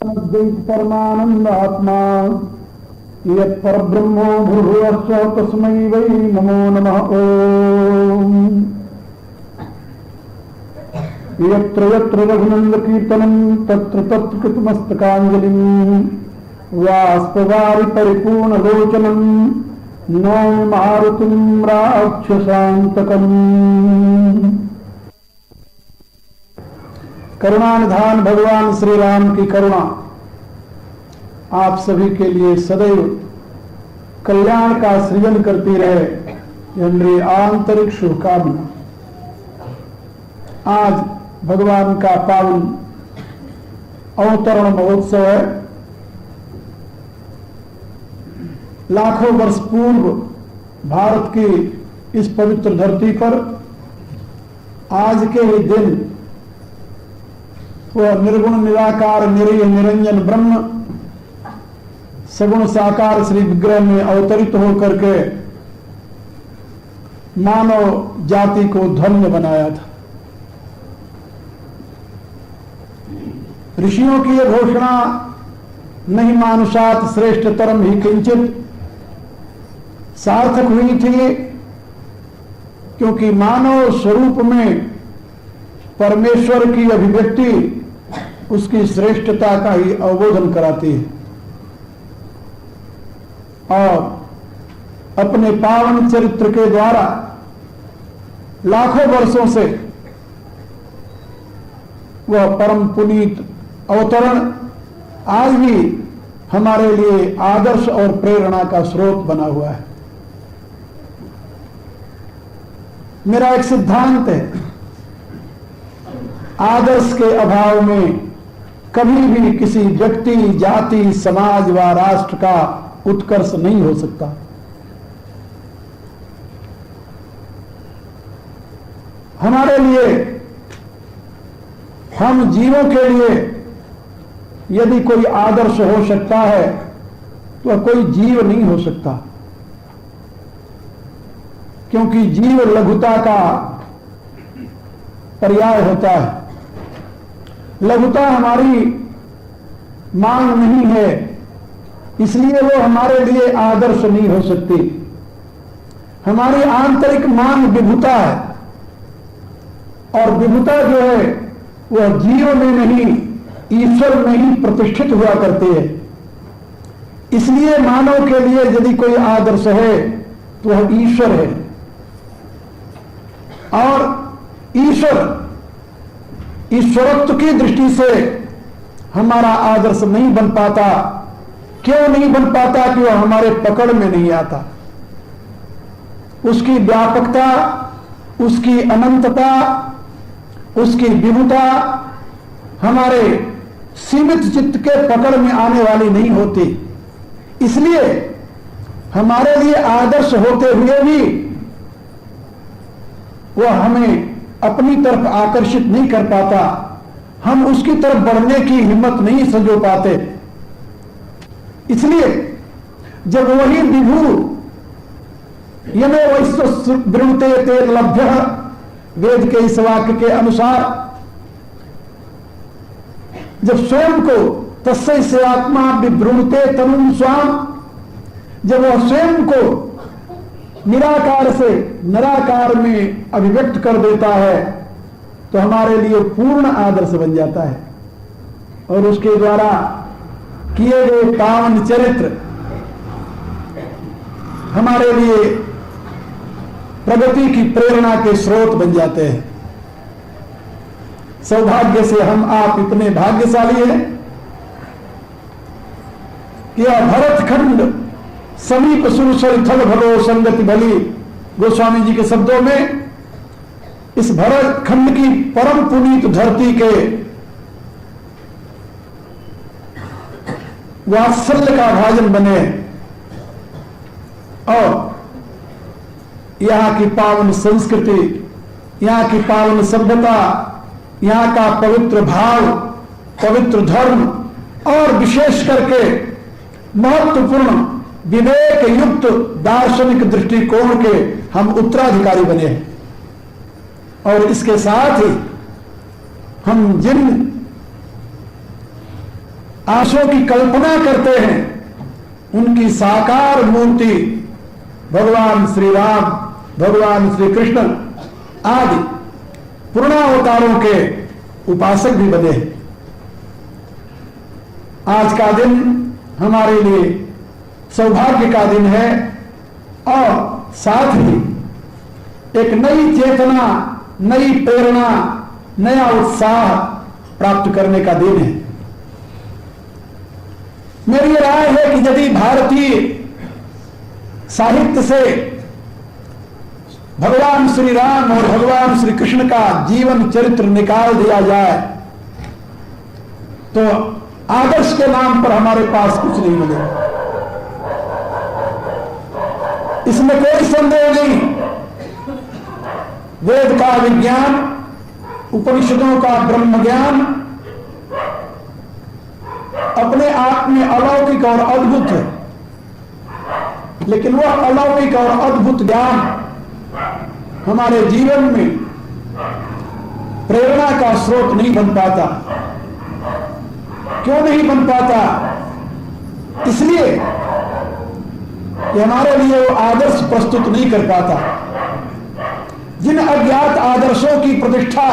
परमानंद आत्मा यत् परब्रह्मो भूर्भुवस्सुः तस्मै वै नमो नमः। ओम यत्र यत्र रघुनंद कीर्तनं तत्र तत्र कृतमस्तकाञ्जलिं वाष्पवारि परिपूर्ण लोचनं नौमि मारुतिं राक्षसान्तकम्। करुणानिधान भगवान श्री राम की करुणा आप सभी के लिए सदैव कल्याण का सृजन करती रहे, यह मेरी आंतरिक शुभकामना। आज भगवान का पावन अवतरण महोत्सव है। लाखों वर्ष पूर्व भारत की इस पवित्र धरती पर आज के ही दिन वह निर्गुण निराकार निरीह निरंजन ब्रह्म सगुण साकार श्री विग्रह में अवतरित होकर के मानव जाति को धन्य बनाया था। ऋषियों की यह घोषणा नहीं मानुषात श्रेष्ठतरम ही किंचित सार्थक हुई थी, क्योंकि मानव स्वरूप में परमेश्वर की अभिव्यक्ति उसकी श्रेष्ठता का ही अवबोधन कराती है। और अपने पावन चरित्र के द्वारा लाखों वर्षों से वह परम पुनीत अवतरण आज भी हमारे लिए आदर्श और प्रेरणा का स्रोत बना हुआ है। मेरा एक सिद्धांत है, आदर्श के अभाव में कभी भी किसी व्यक्ति, जाति, समाज व राष्ट्र का उत्कर्ष नहीं हो सकता। हमारे लिए, हम जीवों के लिए यदि कोई आदर्श हो सकता है तो कोई जीव नहीं हो सकता, क्योंकि जीव लघुता का पर्याय होता है। लघुता हमारी मांग नहीं है, इसलिए वो हमारे लिए आदर्श नहीं हो सकती। हमारी आंतरिक मांग विभुता है, और विभुता जो है वह जीव में नहीं ईश्वर में ही प्रतिष्ठित हुआ करती है। इसलिए मानव के लिए यदि कोई आदर्श है तो वह ईश्वर है। और ईश्वरत्व की दृष्टि से हमारा आदर्श नहीं बन पाता। क्यों नहीं बन पाता? कि वह हमारे पकड़ में नहीं आता। उसकी व्यापकता, उसकी अनंतता, उसकी विभुता हमारे सीमित चित्त के पकड़ में आने वाली नहीं होती। इसलिए हमारे लिए आदर्श होते हुए भी वह हमें अपनी तरफ आकर्षित नहीं कर पाता। हम उसकी तरफ बढ़ने की हिम्मत नहीं संजो पाते। इसलिए जब वही विभु यमे वैश्व वृणुते ते लभ्य, वेद के इस वाक्य के अनुसार जब स्वयं को तस्यै से आत्मा विवृणुते तनुं स्वाम, जब वह स्वयं को निराकार से निराकार में अभिव्यक्त कर देता है तो हमारे लिए पूर्ण आदर्श बन जाता है। और उसके द्वारा किए गए पावन चरित्र हमारे लिए प्रगति की प्रेरणा के स्रोत बन जाते हैं। सौभाग्य से हम आप इतने भाग्यशाली हैं कि यह भरतखंड समीप सुरसर थल भलो संगति भली, गोस्वामी जी के शब्दों में इस भरतखंड की परम पुनीत धरती के वात्सल्य का भाजन बने और यहां की पावन संस्कृति, यहां की पावन सभ्यता, यहां का पवित्र भाव, पवित्र धर्म और विशेष करके महत्वपूर्ण विवेक युक्त दार्शनिक दृष्टिकोण के हम उत्तराधिकारी बने हैं। और इसके साथ ही हम जिन आंसुओं की कल्पना करते हैं, उनकी साकार मूर्ति भगवान श्री राम, भगवान श्री कृष्ण आदि पूर्णावतारों के उपासक भी बने हैं। आज का दिन हमारे लिए सौभाग्य का दिन है और साथ ही एक नई चेतना, नई प्रेरणा, नया उत्साह प्राप्त करने का दिन है। मेरी राय है कि यदि भारतीय साहित्य से भगवान श्री राम और भगवान श्री कृष्ण का जीवन चरित्र निकाल दिया जाए तो आदर्श के नाम पर हमारे पास कुछ नहीं मिलेगा। इसमें कोई संदेह नहीं। वेद का विज्ञान, उपनिषदों का ब्रह्म ज्ञान अपने आप में अलौकिक और अद्भुत है, लेकिन वह अलौकिक और अद्भुत ज्ञान हमारे जीवन में प्रेरणा का स्रोत नहीं बन पाता। क्यों नहीं बन पाता? इसलिए कि हमारे लिए वो आदर्श प्रस्तुत नहीं कर पाता। जिन अज्ञात आदर्शों की प्रतिष्ठा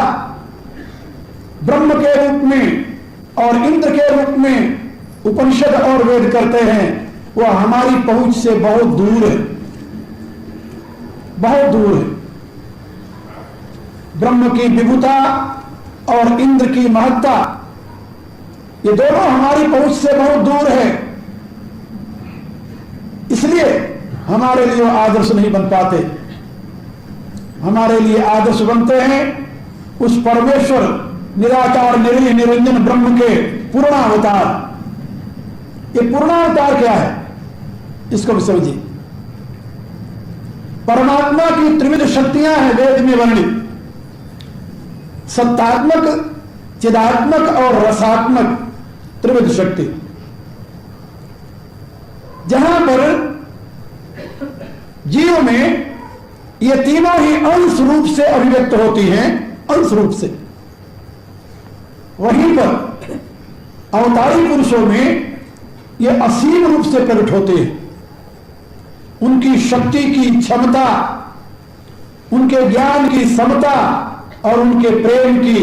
ब्रह्म के रूप में और इंद्र के रूप में उपनिषद और वेद करते हैं, वह हमारी पहुंच से बहुत दूर है, बहुत दूर है। ब्रह्म की विभुता और इंद्र की महत्ता, ये दोनों हमारी पहुंच से बहुत दूर है। इसलिए हमारे लिए आदर्श नहीं बन पाते। हमारे लिए आदर्श बनते हैं उस परमेश्वर निराकार निरीह निरंजन ब्रह्म के पूर्णावतार। ये पूर्णावतार क्या है, इसको भी समझिए। परमात्मा की त्रिविध शक्तियां हैं वेद में वर्णित, सत्तात्मक, चिदात्मक और रसात्मक त्रिविध शक्ति। जहां पर जीव में ये तीनों ही अंश रूप से अभिव्यक्त होती हैं, अंश रूप से, वहीं पर अवतारी पुरुषों में ये असीम रूप से प्रकट होते हैं। उनकी शक्ति की क्षमता, उनके ज्ञान की समता और उनके प्रेम की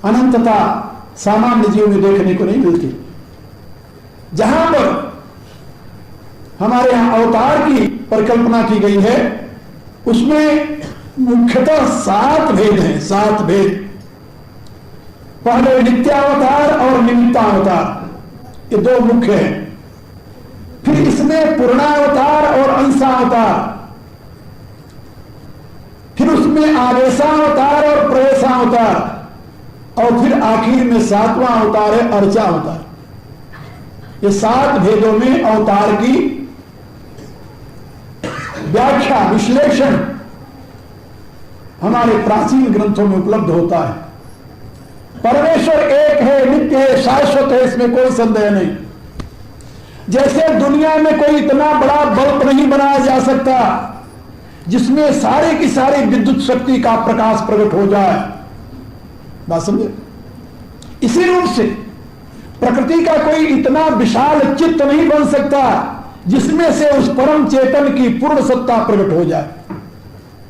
अनंतता सामान्य जीव में देखने को नहीं मिलती। जहां पर हमारे यहां अवतार की परिकल्पना की गई है, उसमें मुख्यतः 7 भेद हैं, 7 भेद। पहले नित्यावतार और निमित्तावतार, ये 2 मुख्य हैं। फिर इसमें पूर्णावतार और अंशावतार, फिर उसमें आदेशावतार और प्रवेशावतार, और फिर आखिर में 7वां अवतार है अर्चावतार। ये 7 भेदों में अवतार की व्याख्या, विश्लेषण हमारे प्राचीन ग्रंथों में उपलब्ध होता है। परमेश्वर एक है, नित्य है, शाश्वत है, इसमें कोई संदेह नहीं। जैसे दुनिया में कोई इतना बड़ा बल्ब नहीं बनाया जा सकता जिसमें सारे की सारी विद्युत शक्ति का प्रकाश प्रकट हो जाए, बात समझे? इसी रूप से प्रकृति का कोई इतना विशाल चित्त नहीं बन सकता जिसमें से उस परम चेतन की पूर्ण सत्ता प्रकट हो जाए।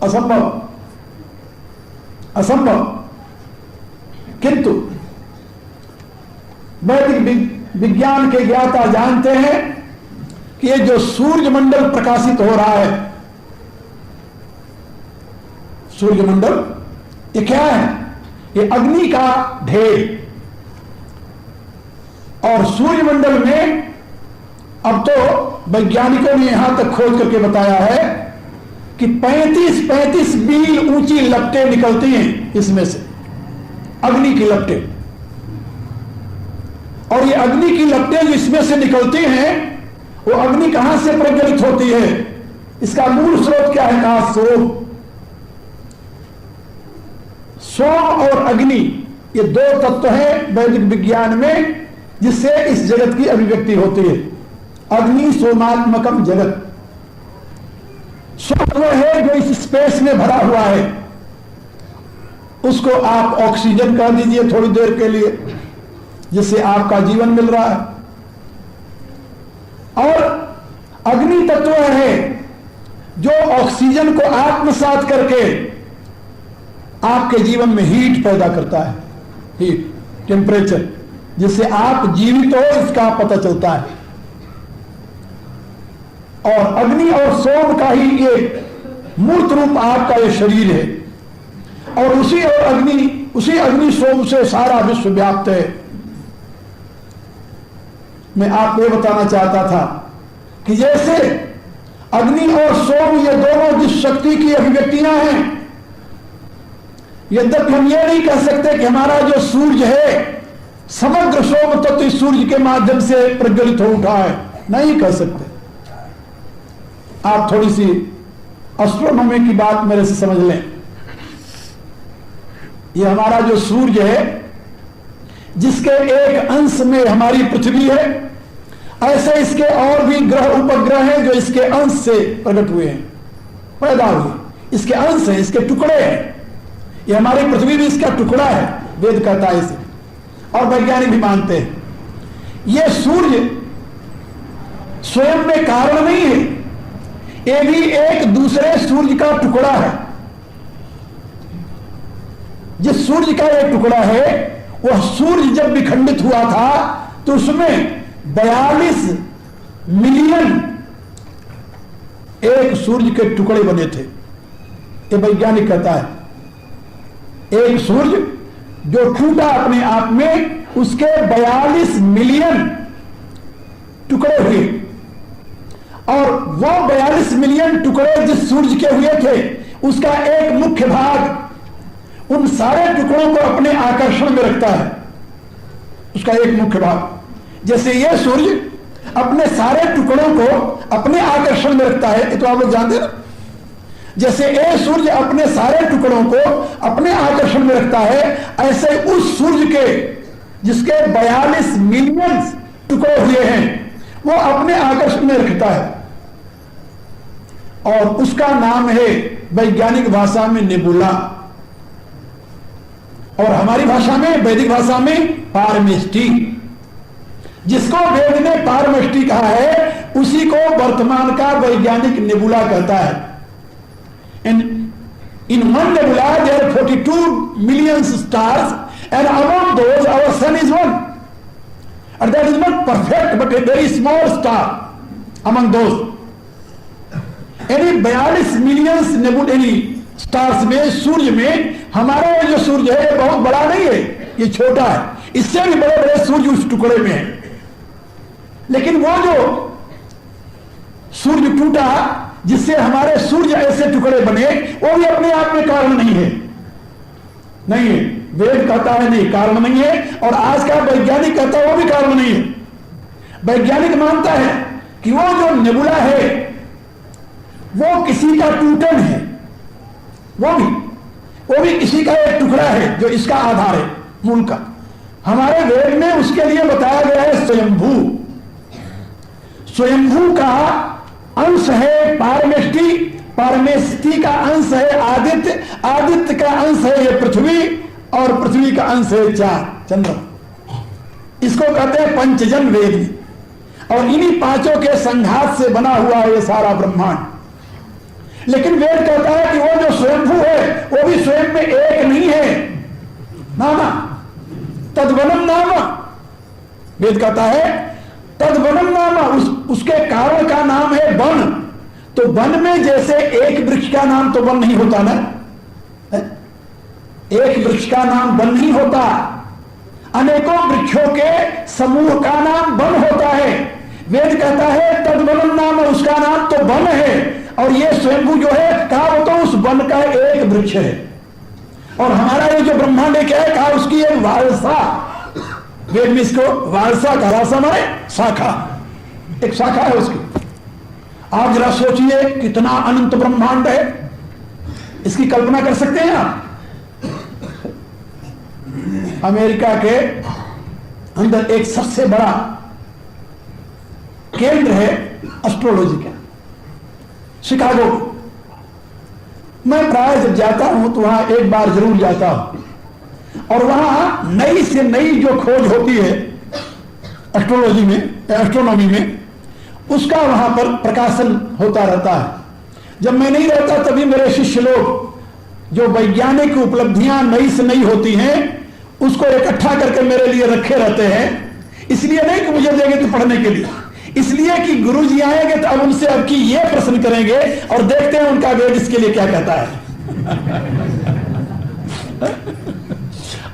असंभव, असंभव। किंतु वैदिक विज्ञान के ज्ञाता जानते हैं कि ये जो सूर्य मंडल प्रकाशित हो रहा है, सूर्य मंडल, ये क्या है? ये अग्नि का ढेर। और सूर्य मंडल में अब तो वैज्ञानिकों ने यहां तक खोज करके बताया है कि 35 मील ऊंची लपटें निकलती हैं इसमें से, अग्नि की लपटें। और ये अग्नि की लपटें जो इसमें से निकलती हैं, वो अग्नि कहां से प्रज्वलित होती है? इसका मूल स्रोत क्या है? कहा सोम। सोम और अग्नि, ये 2 तत्व हैं वैदिक विज्ञान में जिससे इस जगत की अभिव्यक्ति होती है। अग्नि सोमात्मकम जगत। सोम है जो इस स्पेस में भरा हुआ है, उसको आप ऑक्सीजन कह दीजिए थोड़ी देर के लिए, जिससे आपका जीवन मिल रहा है। और अग्नि तत्व है जो ऑक्सीजन को आत्मसात करके आपके जीवन में हीट पैदा करता है, हीट, टेम्परेचर, जिससे आप जीवित हो इसका पता चलता है। और अग्नि और सोम का ही एक मूर्त रूप आपका ये शरीर है, और उसी अग्नि सोम से सारा विश्व व्याप्त है। मैं आपको ये बताना चाहता था कि जैसे अग्नि और सोम ये दोनों जिस शक्ति की अभिव्यक्तियां हैं, यद्यपि हम ये नहीं कह सकते कि हमारा जो सूर्य है समग्र सोम तत्व इस सूर्य के माध्यम से प्रज्वलित हो उठा है, नहीं कह सकते। आप थोड़ी सी एस्ट्रोनॉमी की बात मेरे से समझ लें। ये हमारा जो सूर्य है, जिसके एक अंश में हमारी पृथ्वी है, ऐसे इसके और भी ग्रह उपग्रह हैं जो इसके अंश से प्रकट हुए हैं, पैदा हुए, इसके अंश हैं, इसके टुकड़े हैं। ये हमारी पृथ्वी भी इसका टुकड़ा है, वेद कहता है इसे, और वैज्ञानिक भी मानते हैं। ये सूर्य स्वयं में कारण नहीं है, ये भी एक दूसरे सूर्य का टुकड़ा है। जिस सूर्य का एक टुकड़ा है, वह सूर्य जब विखंडित हुआ था तो उसमें 42 मिलियन एक सूर्य के टुकड़े बने थे। ये वैज्ञानिक कहता है, एक सूर्य जो टूटा अपने आप में, उसके 42 मिलियन टुकड़े हुए, और वो 42 मिलियन टुकड़े जिस सूर्य के हुए थे, उसका एक मुख्य भाग उन सारे टुकड़ों को अपने आकर्षण में रखता है। उसका एक मुख्य भाग, जैसे ये सूर्य अपने सारे टुकड़ों को अपने आकर्षण में रखता है, ये तो आप लोग जानते हैं ना। जैसे ये सूर्य अपने सारे टुकड़ों को अपने आकर्षण में रखता है, ऐसे उस सूर्य के जिसके 42 मिलियन टुकड़े हुए हैं, वो अपने आकर्षण में रखता है, और उसका नाम है वैज्ञानिक भाषा में नेबुला, और हमारी भाषा में, वैदिक भाषा में, पारमेष्टि। जिसको वेद ने पारमेष्टि कहा है, उसी को वर्तमान का वैज्ञानिक नेबुला कहता है। In one nebula there are 42 million stars, and among those our sun is one, and that is not perfect but a very small star among those. यानी 42 मिलियन नेबुला स्टार्स में, सूर्य में, हमारा जो सूर्य है ये बहुत बड़ा नहीं है, ये छोटा है। इससे भी बड़े बड़े सूर्य उस टुकड़े में है, लेकिन वो जो सूर्य टूटा जिससे हमारे सूर्य ऐसे टुकड़े बने, वो भी अपने आप में कारण नहीं है, नहीं है। वेद कहता है नहीं, कारण नहीं है, और आज का वैज्ञानिक कहता है वो भी कारण नहीं है। वैज्ञानिक मानता है कि वो जो नेबुला है वो किसी का टूटन है, वो भी किसी का एक टुकड़ा है जो इसका आधार है, मूल का। हमारे वेद में उसके लिए बताया गया है स्वयंभू। स्वयंभू का अंश है पारमेष्टि, पारमेष्टि का अंश है आदित्य, आदित्य का अंश है ये पृथ्वी, और पृथ्वी का अंश है चंद्रमा। इसको कहते हैं पंचजन वेद में, और इन्हीं पांचों के संघात से बना हुआ है ये सारा ब्रह्मांड। लेकिन वेद कहता है कि वो जो स्वयंभू है वो भी स्वयं में एक नहीं है, नामा तद्वनम नामा। वेद कहता है तद्वनम नामा, उसके कारण का नाम है वन। तो वन में जैसे एक वृक्ष का नाम तो वन नहीं होता ना, एक वृक्ष का नाम वन नहीं होता, अनेकों वृक्षों के समूह का नाम वन होता है। वेद कहता है तद्वनम नाम, उसका नाम तो वन है, और ये स्वयंभू जो है कहा वो तो उस वन का एक वृक्ष है। और हमारा ये जो ब्रह्मांड है क्या है, कहा उसकी एक वारसा। वेद में इसको वारसा का, वारसा माने शाखा, एक शाखा है उसकी। आप जरा सोचिए कितना अनंत ब्रह्मांड है, इसकी कल्पना कर सकते हैं आप? अमेरिका के अंदर एक सबसे बड़ा केंद्र है एस्ट्रोलॉजी का, शिकागो। मैं प्राय जब जाता हूं तो वहां एक बार जरूर जाता हूं। और वहां नई से नई जो खोज होती है एस्ट्रोलॉजी में, एस्ट्रोनॉमी में, उसका वहां पर प्रकाशन होता रहता है। जब मैं नहीं रहता तभी मेरे शिष्य लोग जो वैज्ञानिक उपलब्धियां नई से नई होती हैं उसको इकट्ठा करके मेरे लिए रखे रहते हैं। इसलिए नहीं कि मुझे देंगे तो पढ़ने के लिए, इसलिए कि गुरु जी आएंगे तो अब उनसे अब की ये प्रश्न करेंगे और देखते हैं उनका वेद इसके लिए क्या कहता है।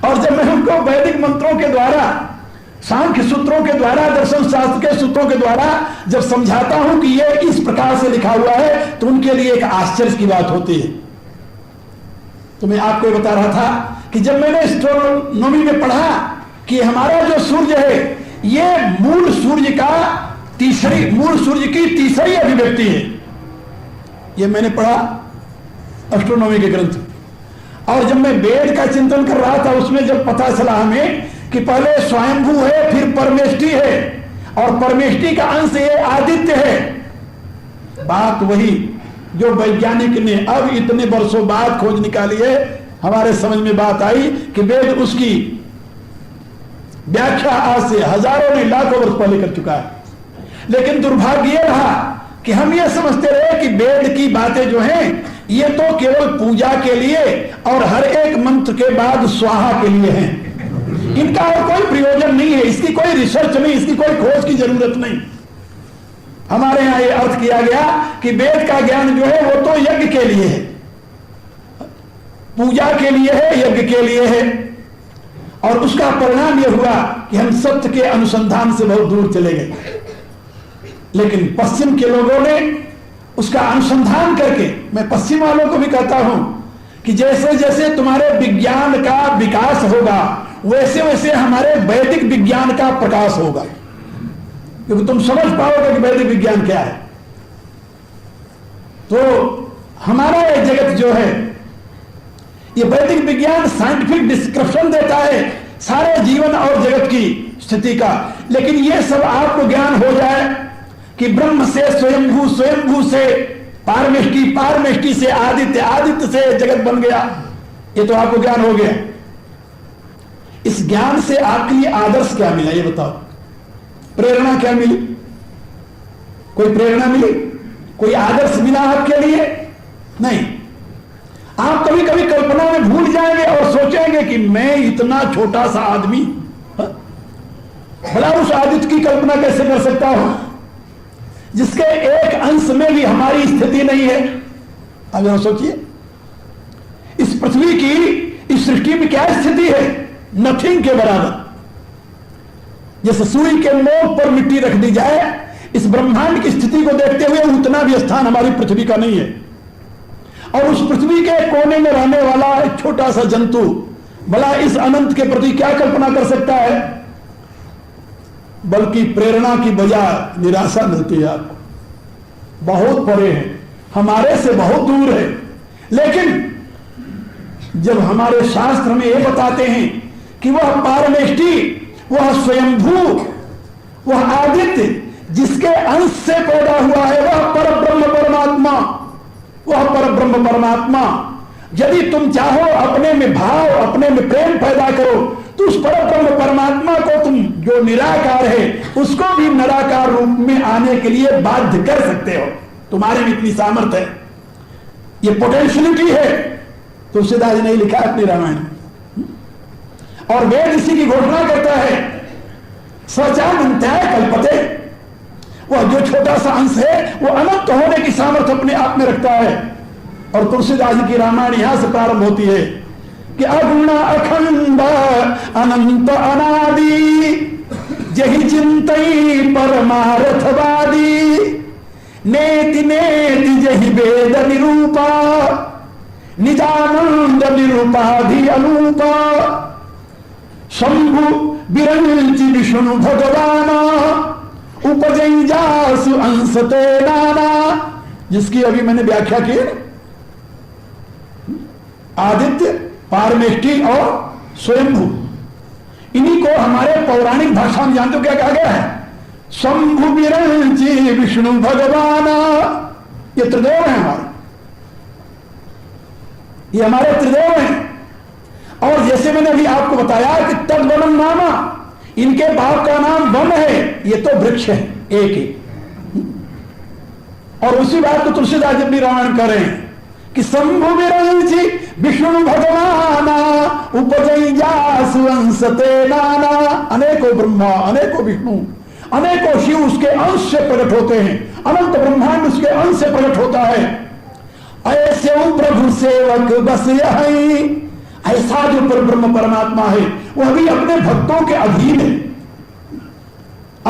और जब मैं उनको वैदिक मंत्रों के द्वारा, सांख्य सूत्रों के द्वारा, दर्शन शास्त्र के सूत्रों के द्वारा जब समझाता हूं कि ये इस प्रकार से लिखा हुआ है तो उनके लिए एक आश्चर्य की बात होती है। तो मैं आपको बता रहा था कि जब मैंने एस्ट्रोनॉमी में पढ़ा कि हमारा जो सूर्य है ये मूल सूर्य की तीसरी अभिव्यक्ति है, ये मैंने पढ़ा एस्ट्रोनॉमी के ग्रंथ। और जब मैं वेद का चिंतन कर रहा था उसमें जब पता चला हमें कि पहले स्वयंभू है, फिर परमेष्टि है, और परमेष्टि का अंश ये आदित्य है। बात वही जो वैज्ञानिक ने अब इतने वर्षों बाद खोज निकाली है, हमारे समझ में बात आई कि वेद उसकी व्याख्या आज से हजारों नहीं लाखों वर्ष पहले कर चुका है। लेकिन दुर्भाग्य यह रहा कि हम ये समझते रहे कि वेद की बातें जो हैं ये तो केवल पूजा के लिए और हर एक मंत्र के बाद स्वाहा के लिए हैं, इनका और कोई प्रयोजन नहीं है, इसकी कोई रिसर्च नहीं, इसकी कोई खोज की जरूरत नहीं। हमारे यहां ये अर्थ किया गया कि वेद का ज्ञान जो है वो तो यज्ञ के लिए है, पूजा के लिए है, यज्ञ के लिए है। और उसका परिणाम यह हुआ कि हम सत्य के अनुसंधान से बहुत दूर चले गए। लेकिन पश्चिम के लोगों ने उसका अनुसंधान करके, मैं पश्चिम वालों को भी कहता हूं कि जैसे जैसे तुम्हारे विज्ञान का विकास होगा वैसे वैसे हमारे वैदिक विज्ञान का प्रकाश होगा, क्योंकि तुम समझ पाओगे कि वैदिक विज्ञान क्या है। तो हमारा ये जगत जो है ये वैदिक विज्ञान साइंटिफिक डिस्क्रिप्शन देता है सारे जीवन और जगत की स्थिति का, लेकिन ये सब आपको ज्ञान हो जाए कि ब्रह्म से स्वयंभू, स्वयंभू से पारमेष्टि, पारमेष्टि से आदित्य, आदित्य से जगत बन गया, ये तो आपको ज्ञान हो गया। इस ज्ञान से आपके लिए आदर्श क्या मिला ये बताओ, प्रेरणा क्या मिली? कोई प्रेरणा मिली, कोई आदर्श मिला आपके लिए? नहीं। आप कभी कभी कल्पना में भूल जाएंगे और सोचेंगे कि मैं इतना छोटा सा आदमी, भला उस आदित्य की कल्पना कैसे कर सकता हूं जिसके एक अंश में भी हमारी स्थिति नहीं है। अब जरा सोचिए, इस पृथ्वी की, इस सृष्टि में क्या स्थिति है? नथिंग के बराबर। जैसे सूर्य के नोक पर मिट्टी रख दी जाए, इस ब्रह्मांड की स्थिति को देखते हुए उतना भी स्थान हमारी पृथ्वी का नहीं है। और उस पृथ्वी के कोने में रहने वाला एक छोटा सा जंतु भला इस अनंत के प्रति क्या कल्पना कर सकता है? बल्कि प्रेरणा की बजाय निराशा मिलती है आपको। बहुत परे है, हमारे से बहुत दूर है। लेकिन जब हमारे शास्त्र में ये बताते हैं कि वह पारमेष्टि, वह स्वयंभू, वह आदित्य जिसके अंश से पैदा हुआ है, वह परब्रह्म परमात्मा, वह परब्रह्म परमात्मा, यदि तुम चाहो अपने में भाव, अपने में प्रेम पैदा करो तो उस परब्रह्म परमात्मा को तुम जो निराकार है उसको भी निराकार रूप में आने के लिए बाध्य कर सकते हो। तुम्हारे में इतनी सामर्थ्य है, ये पोटेंशियलिटी है। तुलसीदास ने लिखा अपनी रामायण, और वेद इसी की घोषणा करता है, सचानंत्याय कल्पते, वह जो छोटा सा अंश है वो अनंत होने की सामर्थ्य अपने आप में रखता है। और तुलसीदास की रामायण यहां से प्रारंभ होती है कि अगुण अखंड अनंत अनादि जहि चिंतई परमार्थवादी नेति नेति जहि वेद निरूपा निजानंद निरूपाधि अनूपा शंभु बिरंचि विष्णु भगवान उपजई जासु अंशते नाना, जिसकी अभी मैंने व्याख्या की, आदित्य, पारमेष्टि और स्वयंभू। इन्हीं को हमारे पौराणिक भाषा में जानते हो क्या कहा गया है? शंभु विरंचि विष्णु भगवान। ये त्रिदेव है हमारे, ये हमारे त्रिदेव हैं। और जैसे मैंने अभी आपको बताया कि तद्वनम नामा, इनके बाप का नाम वन है, ये तो वृक्ष है एक ही। और उसी बात को तुलसीदास अपनी रामायण कर रहे हैं कि शंभु विरंची विष्णु भगवाना उपजंसते नाना, अनेकों ब्रह्मा अनेकों विष्णु अनेकों शिव उसके अंश से प्रकट होते हैं, अनंत ब्रह्मांड उसके अंश से प्रकट होता है। ऐसे प्रभु सेवक बस यही, ऐसा जो परब्रह्म परमात्मा है वह भी अपने भक्तों के अधीन है।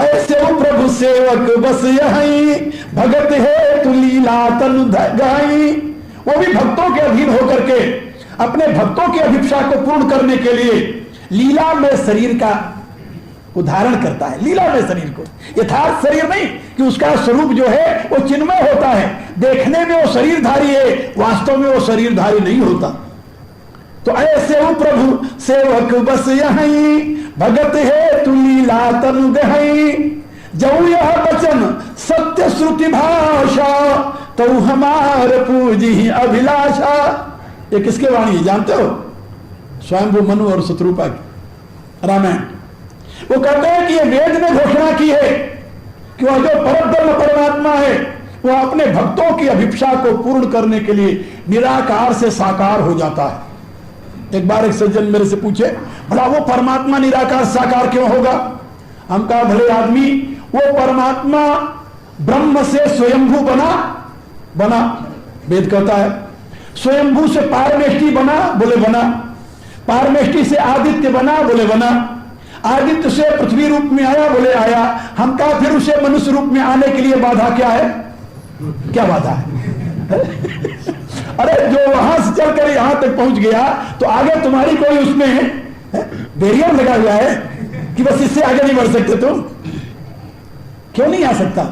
ऐसे प्रभु सेवक बस यही, भगत है तु लीला तनु गाई, वो भी भक्तों के अधीन होकर के अपने भक्तों की अभिप्सा को पूर्ण करने के लिए लीला में शरीर का उदाहरण करता है। लीला में शरीर को, यथार्थ शरीर नहीं कि उसका स्वरूप जो है वो चिन्मय होता है, देखने में वो शरीरधारी है, वास्तव में वो शरीरधारी नहीं होता। तो ऐसे वो प्रभु सेवक बस यहीं, भगत है तु लीला तनु गहई, जऊ यह वचन सत्य श्रुति भाषा, तो हमार पूजी अभिलाषा। ये किसके वाणी है जानते हो? स्वयंभू मनु और शत्रुपा की रामायण। वो कहते हैं कि ये वेद ने घोषणा की है कि वह जो परब्रह्म परमात्मा है वह अपने भक्तों की अभिप्सा को पूर्ण करने के लिए निराकार से साकार हो जाता है। एक बार एक सज्जन मेरे से पूछे, भला वो परमात्मा निराकार साकार क्यों होगा? हम कहा, भले आदमी, वो परमात्मा ब्रह्म से स्वयंभू बना, वेद कहता है। स्वयंभू से पारमेष्टि बना, बोले बना। पारमेष्टि से आदित्य बना, बोले बना। आदित्य से पृथ्वी रूप में आया, बोले आया। हम कहा फिर उसे मनुष्य रूप में आने के लिए बाधा क्या है? क्या बाधा है? अरे जो वहां से चलकर यहां तक पहुंच गया तो आगे तुम्हारी कोई उसमें बैरियर लगा हुआ है कि बस इससे आगे नहीं बढ़ सकते तुम? क्यों नहीं आ सकता?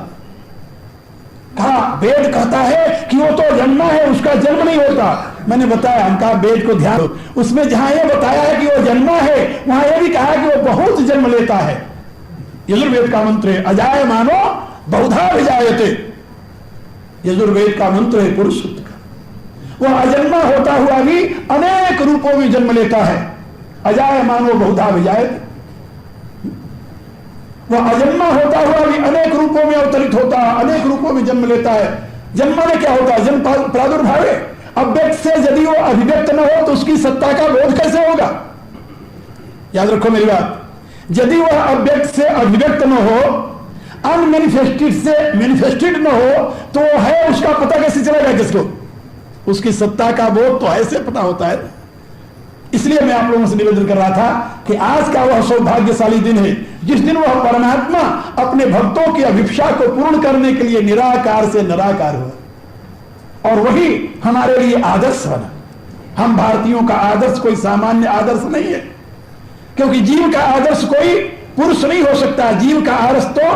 कहा वेद कहता है कि वो तो जन्मा है, उसका जन्म नहीं होता। मैंने बताया, हम कहा वेद को ध्यान दो, उसमें जहां ये बताया है कि वो जन्मा है वहां ये भी कहा है कि वो बहुत जन्म लेता है। यजुर्वेद का मंत्र है, अजाय मानो बहुधा विजायते। यजुर्वेद का मंत्र है पुरुष सूक्त का। वह अजन्मा होता हुआ भी अनेक रूपों में जन्म लेता है। अजाय मानो बहुधा विजायते, वह अजन्मा होता हुआ भी अनेक रूपों में अवतरित होता है, अनेक रूपों में जन्म लेता है। जन्म में क्या होता है? जन्म प्रादुर्भाव है। अव्यक्त से यदि वो अभिव्यक्त न हो तो उसकी सत्ता का बोध कैसे होगा? याद रखो मेरी बात, यदि वह अव्यक्त से अभिव्यक्त न हो, अनमैनिफेस्टेड से मैनिफेस्टेड न हो, तो वो है उसका पता कैसे चलेगा किसको? उसकी सत्ता का बोध तो ऐसे पता होता है। इसलिए मैं आप लोगों से निवेदन कर रहा था कि आज का वह सौभाग्यशाली दिन है जिस दिन वह परमात्मा अपने भक्तों की अभिप्सा को पूर्ण करने के लिए निराकार से निराकार हुआ और वही हमारे लिए आदर्श बना। हम भारतीयों का आदर्श कोई सामान्य आदर्श नहीं है, क्योंकि जीव का आदर्श कोई पुरुष नहीं हो सकता। जीव का आदर्श तो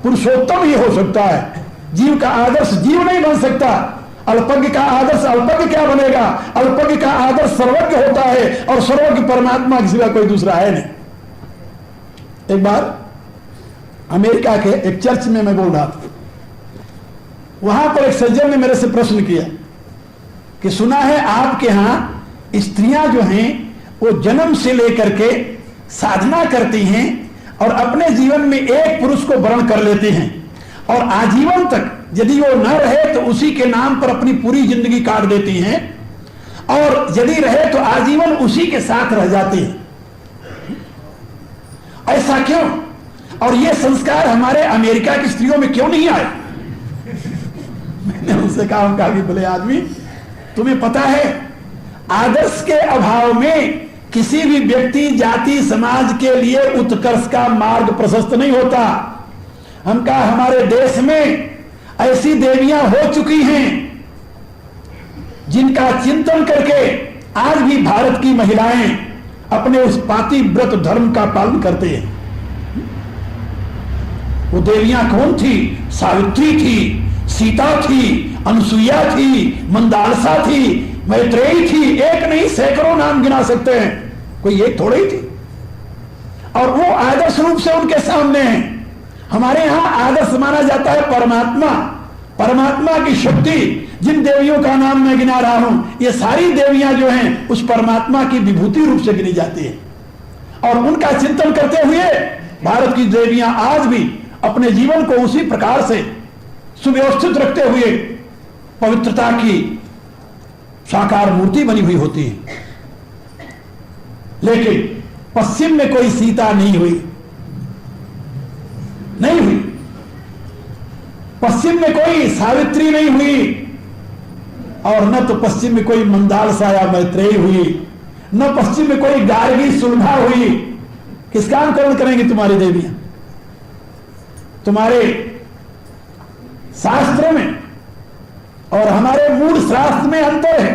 पुरुषोत्तम ही हो सकता है। जीव का आदर्श जीव नहीं बन सकता। अल्पज्ञ का आदर्श अल्पज्ञ क्या बनेगा? अल्पज्ञ का आदर्श सर्वज्ञ होता है और सर्वज्ञ परमात्मा के सिवा कोई दूसरा है नहीं। एक बार अमेरिका के एक चर्च में मैं बोल रहा था, वहां पर एक सज्जन ने मेरे से प्रश्न किया कि सुना है आपके यहां स्त्रियां जो हैं वो जन्म से लेकर के साधना करती हैं और अपने जीवन में एक पुरुष को वर्ण कर लेती हैं और आजीवन तक यदि वो न रहे तो उसी के नाम पर अपनी पूरी जिंदगी काट देती हैं और यदि रहे तो आजीवन उसी के साथ रह जाती हैं। ऐसा क्यों? और ये संस्कार हमारे अमेरिका की स्त्रियों में क्यों नहीं आए? मैंने उनसे कहा कि भले आदमी, तुम्हें पता है आदर्श के अभाव में किसी भी व्यक्ति जाति समाज के लिए उत्कर्ष का मार्ग प्रशस्त नहीं होता। हम कहा हमारे देश में ऐसी देवियां हो चुकी हैं जिनका चिंतन करके आज भी भारत की महिलाएं अपने उस पातिव्रत धर्म का पालन करते हैं। वो देवियां कौन थी? सावित्री थी, सीता थी, अनसुईया थी, मंदालसा थी, मैत्रेयी थी। एक नहीं सैकड़ों नाम गिना सकते हैं, कोई एक थोड़ी ही थी। और वो आदर्श रूप से उनके सामने हैं। हमारे यहां आदर्श माना जाता है परमात्मा, परमात्मा की शक्ति जिन देवियों का नाम मैं गिना रहा हूं, ये सारी देवियां जो हैं उस परमात्मा की विभूति रूप से गिनी जाती है। और उनका चिंतन करते हुए भारत की देवियां आज भी अपने जीवन को उसी प्रकार से सुव्यवस्थित रखते हुए पवित्रता की साकार मूर्ति बनी हुई होती है। लेकिन पश्चिम में कोई सीता नहीं हुई, नहीं हुई। पश्चिम में कोई सावित्री नहीं हुई, और न तो पश्चिम में कोई मंदालसाया मैत्रेयी हुई, न पश्चिम में कोई गार्गी सुलभा हुई। किसका अनुकरण करेंगे तुम्हारी देवियां? तुम्हारे शास्त्र में और हमारे मूल शास्त्र में अंतर है।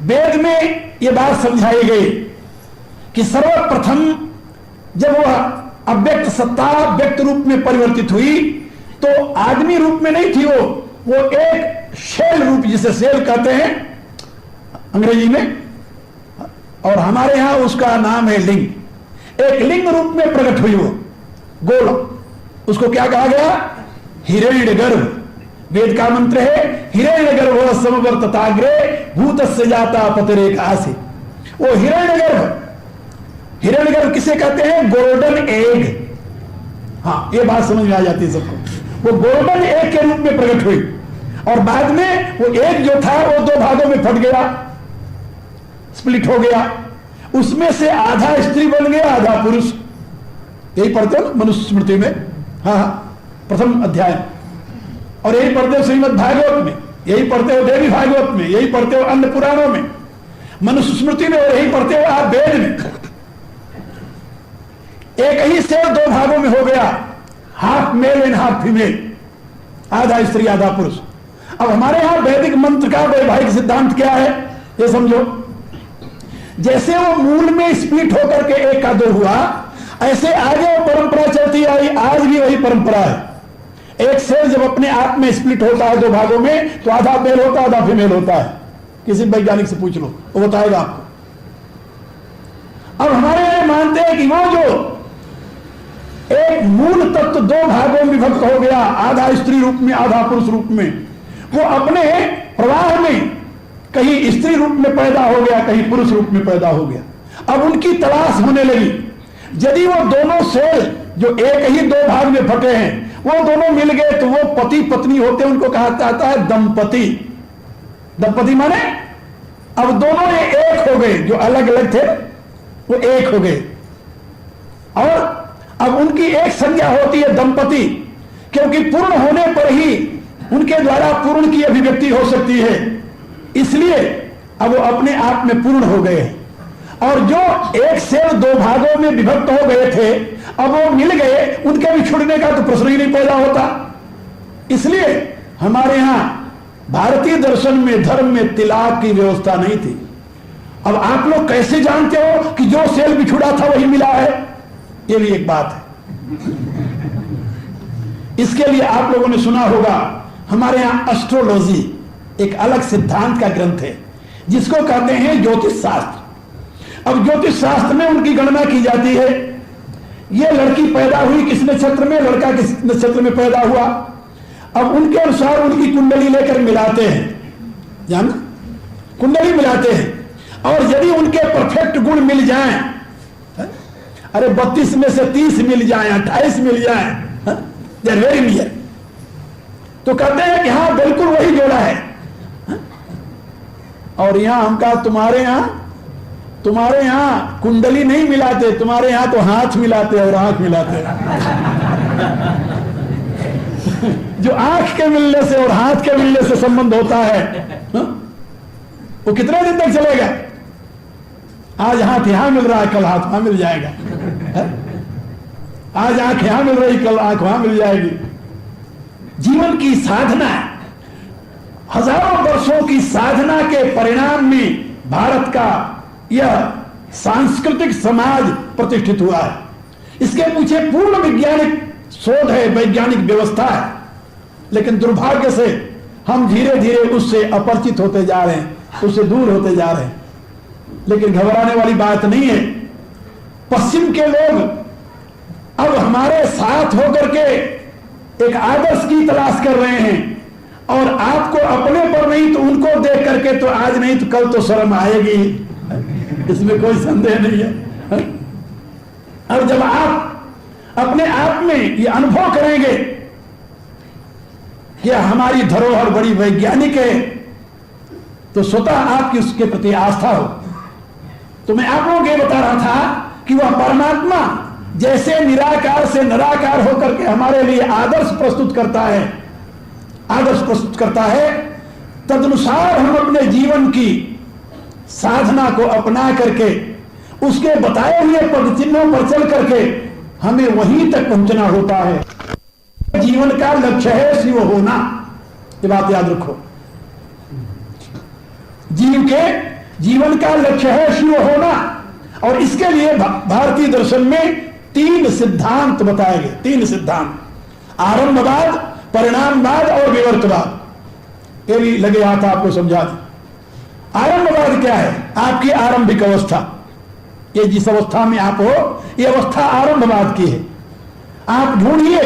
वेद में यह बात समझाई गई कि सर्वप्रथम जब वह अव्यक्त सत्ता व्यक्त रूप में परिवर्तित हुई तो आदमी रूप में नहीं थी, वो एक शेल रूप, जिसे सेल कहते हैं अंग्रेजी में, और हमारे यहां उसका नाम है लिंग। एक लिंग रूप में प्रकट हुई वो गोल। उसको क्या कहा गया? हिरण्यगर्भ। वेद का मंत्र है हिरण्यगर्भ समवर्तताग्रे भूतस्य जाता पतिरेक आसी। वो हिरण्यगर्भ, हिरण्यगर्भ किसे कहते हैं? Golden egg. हाँ, ये बात समझ में आ जाती है सबको। वो गोल्डन एग के रूप में प्रकट हुई, और बाद में वो एग जो था वो दो भागों में फट गया, स्प्लिट हो गया। उसमें से आधा स्त्री बन गया, आधा पुरुष। यही पढ़ते हो मनुष्य स्मृति में, हाँ, प्रथम अध्याय। और यही पढ़ते हो श्रीमद् भागवत में, यही पढ़ते हो देवी भागवत में, यही पढ़ते हो अन्य पुराणों में, मनुष्य स्मृति में, और यही पढ़ते हो आप वेद में। एक ही सेल दो भागों में हो गया, half male and half female, आधा स्त्री आधा पुरुष। अब हमारे यहां वैदिक मंत्र का वैवाहिक सिद्धांत क्या है ये समझो। जैसे वो मूल में स्प्लिट होकर के एक का दो हुआ, ऐसे आगे वो परंपरा चलती आई। आज भी वही परंपरा है। एक सेल जब अपने आप में स्प्लिट होता है दो भागों में, तो आधा मेल होता है, आधा फीमेल होता है। किसी वैज्ञानिक से पूछ लो, वो बताएगा आपको। अब हमारे यहां मानते हैं कि वो जो एक मूल तत्व दो भागों में विभक्त हो गया, आधा स्त्री रूप में आधा पुरुष रूप में, वो अपने प्रवाह में कहीं स्त्री रूप में पैदा हो गया, कहीं पुरुष रूप में पैदा हो गया। अब उनकी तलाश होने लगी। यदि वो दोनों सेल जो एक ही दो भाग में फटे हैं, वो दोनों मिल गए तो वो पति पत्नी होते हैं। उनको कहा जाता है दंपति। दंपति माने अब दोनों ये एक हो गए, जो अलग अलग थे वो एक हो गए, और अब उनकी एक संज्ञा होती है दंपति, क्योंकि पूर्ण होने पर ही उनके द्वारा पूर्ण की अभिव्यक्ति हो सकती है। इसलिए अब वो अपने आप में पूर्ण हो गए। और जो एक सेल दो भागों में विभक्त हो गए थे, अब वो मिल गए, उनके बिछुड़ने का तो प्रश्न ही नहीं पैदा होता। इसलिए हमारे यहां भारतीय दर्शन में, धर्म में तिलाक की व्यवस्था नहीं थी। अब आप लोग कैसे जानते हो कि जो सेल बिछुड़ा था वही मिला है? ये भी एक बात है। इसके लिए आप लोगों ने सुना होगा, हमारे यहां एस्ट्रोलॉजी एक अलग सिद्धांत का ग्रंथ है, जिसको कहते हैं ज्योतिष शास्त्र। अब ज्योतिष शास्त्र में उनकी गणना की जाती है। यह लड़की पैदा हुई किस नक्षत्र में, लड़का किस नक्षत्र में पैदा हुआ। अब उनके अनुसार उनकी कुंडली लेकर मिलाते हैं, जान कुंडली मिलाते हैं, और यदि उनके परफेक्ट गुण मिल जाएं, अरे 32 में से 30 मिल जाए, 28 मिल जाए, वेरी नियर, तो कहते हैं कि हाँ बिल्कुल वही जोड़ा है। और यहां हम कहा तुम्हारे यहां कुंडली नहीं मिलाते, तुम्हारे यहां तो हाथ मिलाते और आंख मिलाते। जो आंख के मिलने से और हाथ के मिलने से संबंध होता है, वो कितने दिन तक चलेगा? आज हाथ यहां मिल रहा है, कल हाथ वहां मिल जाएगा। आज आंख यहां मिल रही, कल आंख वहां मिल जाएगी। जीवन की साधना, हजारों वर्षों की साधना के परिणाम में भारत का यह सांस्कृतिक समाज प्रतिष्ठित हुआ है। इसके पीछे पूर्ण वैज्ञानिक शोध है, वैज्ञानिक व्यवस्था है। लेकिन दुर्भाग्य से हम धीरे धीरे उससे अपरिचित होते जा रहे हैं, उससे दूर होते जा रहे हैं। लेकिन घबराने वाली बात नहीं है। पश्चिम के लोग अब हमारे साथ होकर के एक आदर्श की तलाश कर रहे हैं। और आपको अपने पर नहीं तो उनको देख करके तो आज नहीं तो कल तो शर्म आएगी, इसमें कोई संदेह नहीं है। और जब आप अपने आप में ये अनुभव करेंगे कि हमारी धरोहर बड़ी वैज्ञानिक है, तो स्वतः आपकी उसके प्रति आस्था हो। तो मैं आप लोगों को ये बता रहा था कि वह परमात्मा जैसे निराकार से निराकार होकर के हमारे लिए आदर्श प्रस्तुत करता है, तदनुसार हम अपने जीवन की साधना को अपना करके उसके बताए हुए पद चिन्हों पर चल करके हमें वहीं तक पहुंचना होता है। जीवन का लक्ष्य है शिव होना, ये बात याद रखो। जीवन का लक्ष्य है शिव होना, और इसके लिए भारतीय दर्शन में 3 सिद्धांत बताए गए। 3 सिद्धांत, आरंभवाद, परिणामवाद और विवर्तवाद। ये भी लगे हाथ आपको समझा दें। आरंभवाद क्या है? आपकी आरंभिक अवस्था, ये जिस अवस्था में आप हो, ये अवस्था आरंभवाद की है। आप ढूंढिए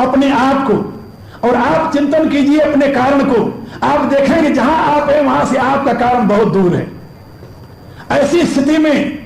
अपने आप को और आप चिंतन कीजिए अपने कारण को। आप देखेंगे जहां आप हैं वहां से आपका कारण बहुत दूर है। ऐसी स्थिति में